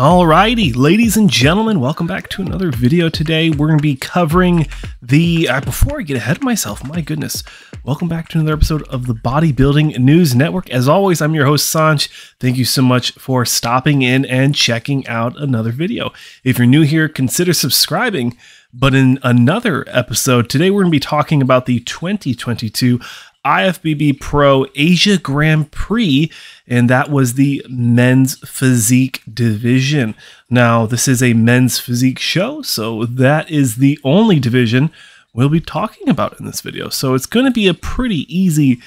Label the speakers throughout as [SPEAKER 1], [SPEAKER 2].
[SPEAKER 1] Alrighty, ladies and gentlemen, welcome back to another video today. We're going to be covering the, before I get ahead of myself, my goodness, welcome back to another episode of the Bodybuilding News Network. As always, I'm your host, Saunch. Thank you so much for stopping in and checking out another video. If you're new here, consider subscribing. But in another episode, today we're going to be talking about the 2022 Ifbb Pro Asia Grand Prix, and that was the men's physique division. Now, this is a men's physique show, so that is the only division we'll be talking about in this video. So it's going to be a pretty easy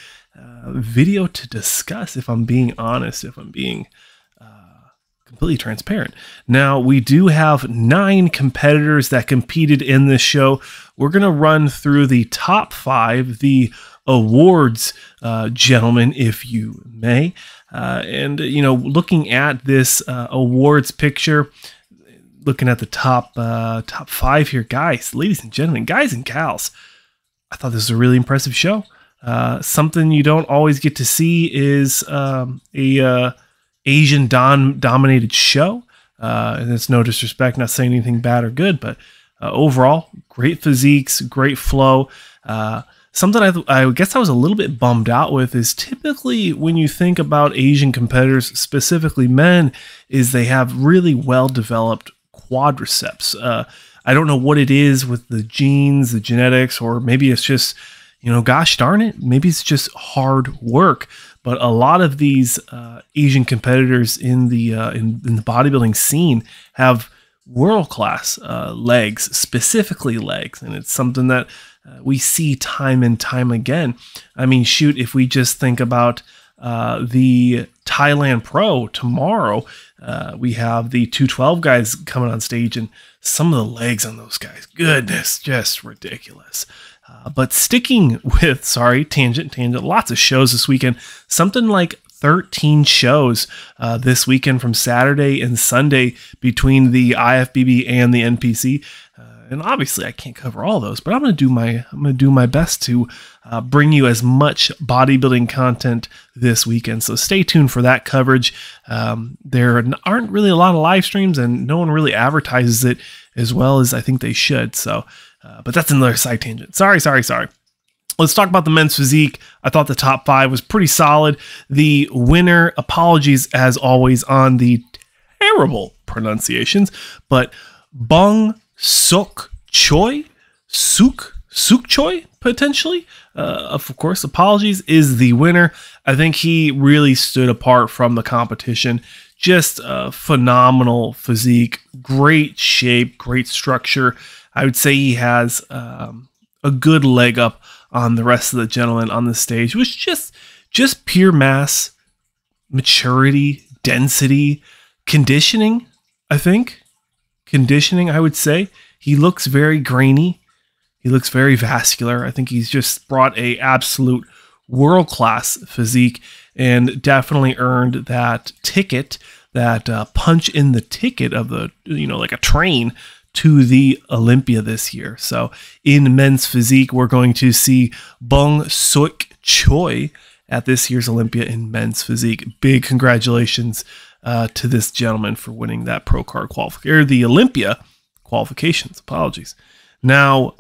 [SPEAKER 1] video to discuss, if I'm being honest, if I'm being completely transparent. Now, we do have 9 competitors that competed in this show. We're going to run through the top 5, the awards, gentlemen, if you may. And, you know, looking at this awards picture, looking at the top 5 here, guys, ladies and gentlemen, guys and gals, I thought this was a really impressive show. Something you don't always get to see is a Asian dominated show. And it's no disrespect, not saying anything bad or good, but overall, great physiques, great flow. Something I guess I was a little bit bummed out with is typically when you think about Asian competitors, specifically men, is they have really well-developed quadriceps. I don't know what it is with the genes, the genetics, or maybe it's just, you know, gosh darn it, maybe it's just hard work. But a lot of these Asian competitors in the bodybuilding scene have world-class legs, specifically legs, and it's something that we see time and time again. I mean, shoot, if we just think about the Thailand Pro tomorrow, we have the 212 guys coming on stage, and some of the legs on those guys, goodness, just ridiculous. But sticking with, sorry, tangent, lots of shows this weekend, something like 13 shows this weekend from Saturday and Sunday between the IFBB and the NPC. And obviously I can't cover all those, but I'm going to do my best to bring you as much bodybuilding content this weekend. So stay tuned for that coverage. There aren't really a lot of live streams, and no one really advertises it as well as I think they should. So, but that's another side tangent. Sorry. Let's talk about the men's physique. I thought the top 5 was pretty solid. The winner, apologies as always on the terrible pronunciations, but BONGSEOK CHOI, Suk Choi, potentially. Of course, apologies, is the winner. I think he really stood apart from the competition. Just a phenomenal physique, great shape, great structure. I would say he has a good leg up on the rest of the gentlemen on the stage. It was just pure mass, maturity, density, conditioning, I think. Conditioning, I would say. He looks very grainy. He looks very vascular. I think he's just brought a absolute world-class physique and definitely earned that ticket, that punch in the ticket of the, you know, like a train to the Olympia this year. So in men's physique, we're going to see BONGSEOK CHOI at this year's Olympia in men's physique. Big congratulations to this gentleman for winning that pro card qualification, or the Olympia qualifications. Apologies. Now,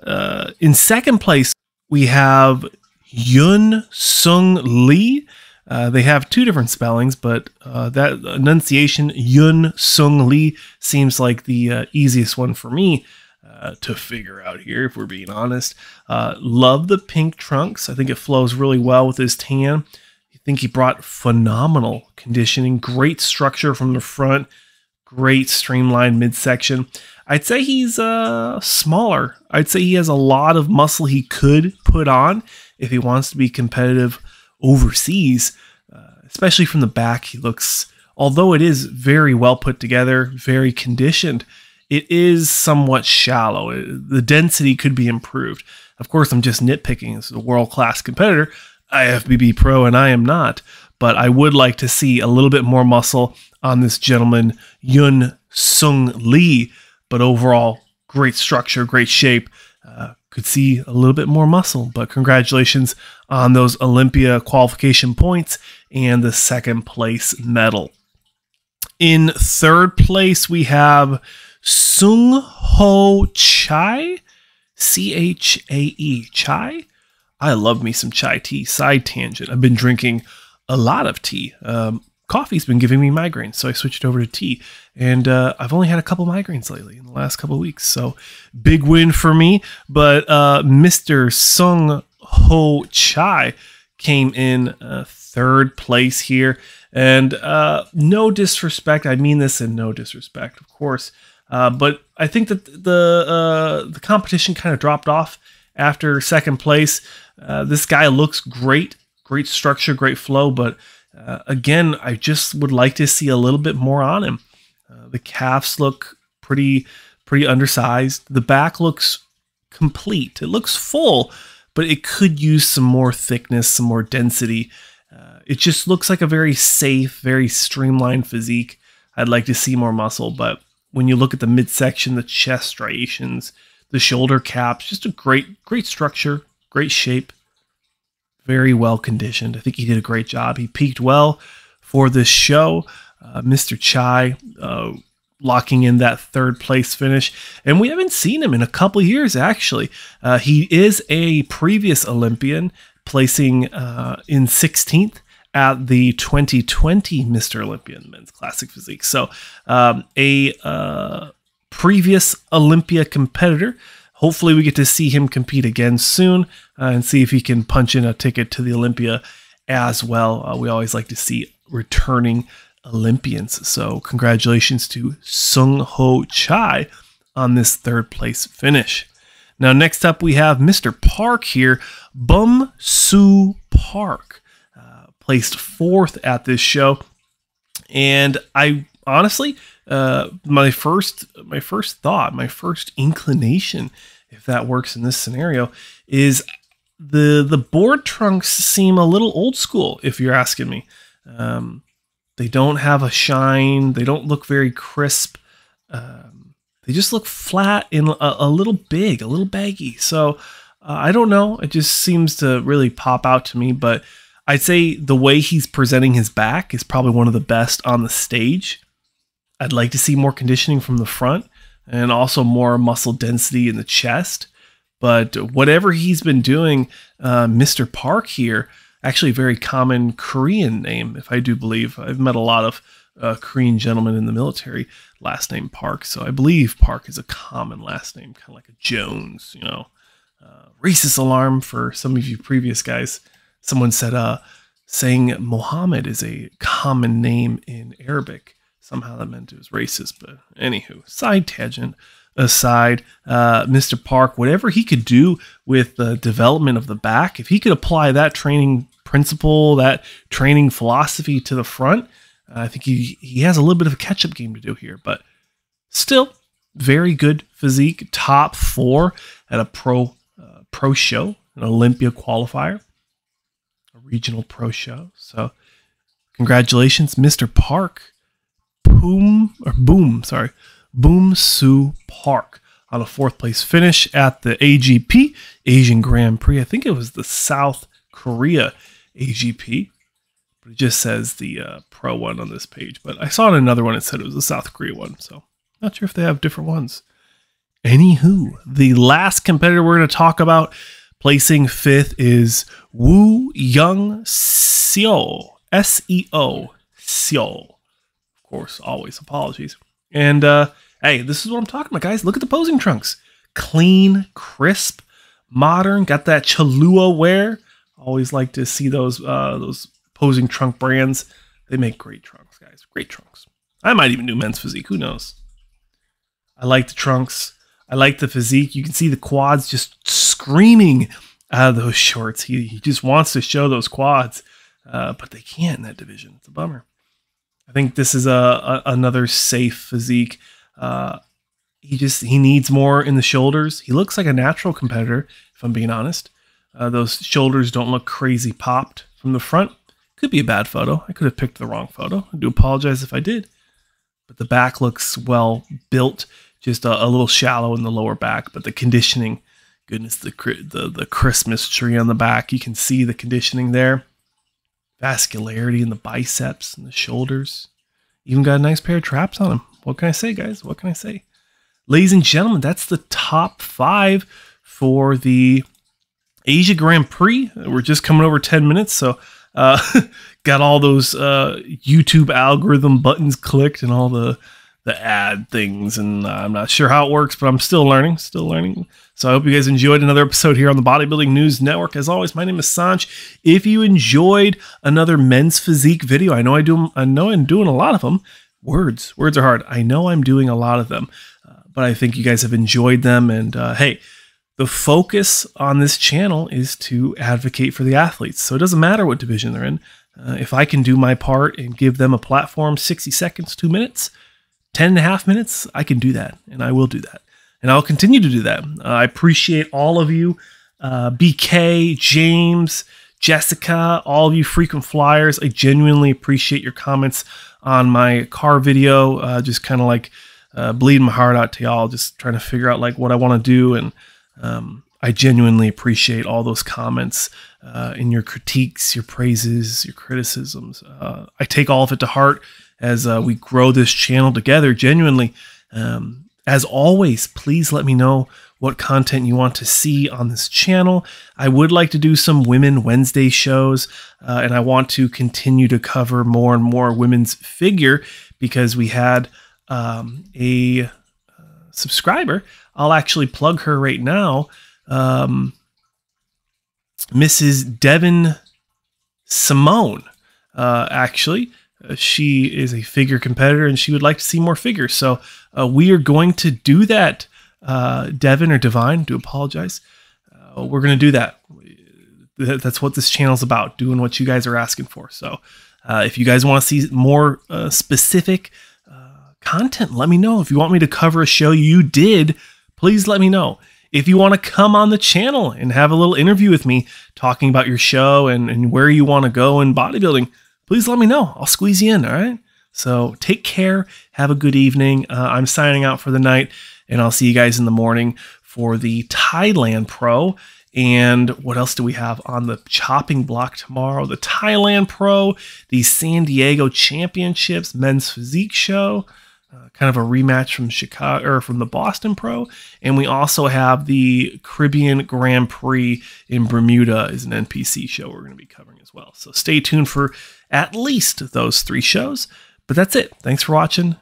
[SPEAKER 1] in second place, we have YUNSUNG Lee. They have 2 different spellings, but that enunciation, YUNSUNG Lee, seems like the easiest one for me to figure out here, if we're being honest. Love the pink trunks. I think it flows really well with his tan. I think he brought phenomenal conditioning, great structure from the front, great streamlined midsection. I'd say he's smaller. I'd say he has a lot of muscle he could put on if he wants to be competitive overseas, especially from the back. He looks, although it is very well put together, very conditioned, it is somewhat shallow. The density could be improved. Of course, I'm just nitpicking. This is a world-class competitor, IFBB Pro, and I am not, but I would like to see a little bit more muscle on this gentleman, YUNSUNG Lee. But overall, great structure, great shape. Could see a little bit more muscle, but congratulations on those Olympia qualification points and the second place medal. In third place, we have SEUNGHO CHAE, CHAE, CHAE. I love me some chai tea. Side tangent. I've been drinking a lot of tea. Coffee's been giving me migraines, so I switched over to tea. And I've only had a couple migraines lately in the last couple of weeks, so big win for me. But Mr. SEUNGHO CHAE came in third place here. And no disrespect, I mean this in no disrespect, of course. But I think that the competition kind of dropped off after second place. This guy looks great, great structure, great flow, but again, I just would like to see a little bit more on him. The calves look pretty undersized. The back looks complete. It looks full, but it could use some more thickness, some more density. It just looks like a very safe, very streamlined physique. I'd like to see more muscle, but when you look at the midsection, the chest striations, the shoulder caps, just a great structure, great shape, very well conditioned. I think he did a great job. He peaked well for this show. Mr. CHAE locking in that third place finish. And we haven't seen him in a couple years, actually. He is a previous Olympian, placing in 16th at the 2020 Mr. Olympian Men's Classic Physique. So a previous Olympia competitor. Hopefully we get to see him compete again soon and see if he can punch in a ticket to the Olympia as well. We always like to see returning Olympians. So congratulations to SEUNGHO CHAE on this third place finish. Now next up we have Mr. Park here, BEOMSU Park, placed fourth at this show. And I honestly, my first thought, my first inclination, if that works in this scenario, is the board trunks seem a little old school, if you're asking me. They don't have a shine. They don't look very crisp. They just look flat and a little big, a little baggy. So I don't know. It just seems to really pop out to me. But I'd say the way he's presenting his back is probably one of the best on the stage. I'd like to see more conditioning from the front and also more muscle density in the chest. But whatever he's been doing, Mr. Park here, actually a very common Korean name, if I do believe. I've met a lot of Korean gentlemen in the military, last name Park. So I believe Park is a common last name, kind of like a Jones, you know. Racist alarm for some of you previous guys. Someone said saying Mohammed is a common name in Arabic. Somehow that meant it was racist, but anywho, side tangent aside, Mr. Park, whatever he could do with the development of the back, if he could apply that training principle, that training philosophy to the front, I think he has a little bit of a catch-up game to do here, but still very good physique, top 4 at a pro show, an Olympia qualifier, a regional pro show. So congratulations, Mr. Park. BOOMSU Park on a 4th place finish at the AGP, Asian Grand Prix. I think it was the South Korea AGP, but it just says the pro one on this page. But I saw in another one it said it was the South Korea one, so not sure if they have different ones. Anywho, the last competitor we're going to talk about placing 5th is Young Seo, SEO, Seo. Of course, always apologies. And hey, this is what I'm talking about, guys. Look at the posing trunks. Clean, crisp, modern. Got that Cholula wear. Always like to see those posing trunk brands. They make great trunks, guys. Great trunks. I might even do men's physique. Who knows? I like the trunks. I like the physique. You can see the quads just screaming out of those shorts. He just wants to show those quads, but they can't in that division. It's a bummer. I think this is another safe physique. He needs more in the shoulders. He looks like a natural competitor, if I'm being honest. Those shoulders don't look crazy popped from the front. Could be a bad photo. I could have picked the wrong photo. I do apologize if I did. But the back looks well built, just a little shallow in the lower back. But the conditioning, goodness, the Christmas tree on the back. You can see the conditioning there. Vascularity in the biceps and the shoulders. Even got a nice pair of traps on him. What can I say, guys? What can I say? Ladies and gentlemen, that's the top 5 for the Asia Grand Prix. We're just coming over 10 minutes, so got all those YouTube algorithm buttons clicked and all the ad things, and I'm not sure how it works, but I'm still learning. So I hope you guys enjoyed another episode here on the Bodybuilding News Network. As always, my name is Saunch. If you enjoyed another men's physique video, I know I'm doing a lot of them. Words are hard. I know I'm doing a lot of them, but I think you guys have enjoyed them. And hey, the focus on this channel is to advocate for the athletes. So it doesn't matter what division they're in. If I can do my part and give them a platform, 60 seconds, 2 minutes, 10.5 minutes, I can do that, and I will do that. And I'll continue to do that. I appreciate all of you, BK, James, Jessica, all of you frequent flyers. I genuinely appreciate your comments on my car video, just kind of like bleeding my heart out to y'all, just trying to figure out like what I want to do. And I genuinely appreciate all those comments and your critiques, your praises, your criticisms. I take all of it to heart as we grow this channel together, genuinely. As always, please let me know what content you want to see on this channel. I would like to do some Women Wednesday shows, and I want to continue to cover more and more women's figure because we had a subscriber. I'll actually plug her right now. Mrs. Devin Simone, actually. She is a figure competitor and she would like to see more figures. So we are going to do that. Devin or Divine, do apologize. We're going to do that. That's what this channel is about, doing what you guys are asking for. So if you guys want to see more specific content, let me know. If you want me to cover a show you did, please let me know. If you want to come on the channel and have a little interview with me talking about your show and where you want to go in bodybuilding, please let me know. I'll squeeze you in, all right? So take care. Have a good evening. I'm signing out for the night, and I'll see you guys in the morning for the Thailand Pro. And what else do we have on the chopping block tomorrow? The Thailand Pro, the San Diego Championships men's physique show, kind of a rematch from Chicago or from the Boston Pro. And we also have the Caribbean Grand Prix in Bermuda is an NPC show we're going to be covering as well. So stay tuned for at least those 3 shows. But that's it. Thanks for watching.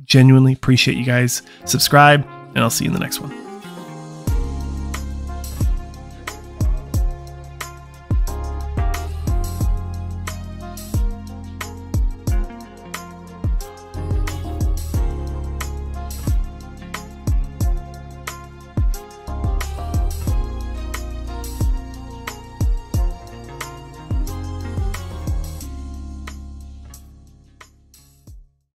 [SPEAKER 1] Genuinely appreciate you guys. Subscribe, and I'll see you in the next one.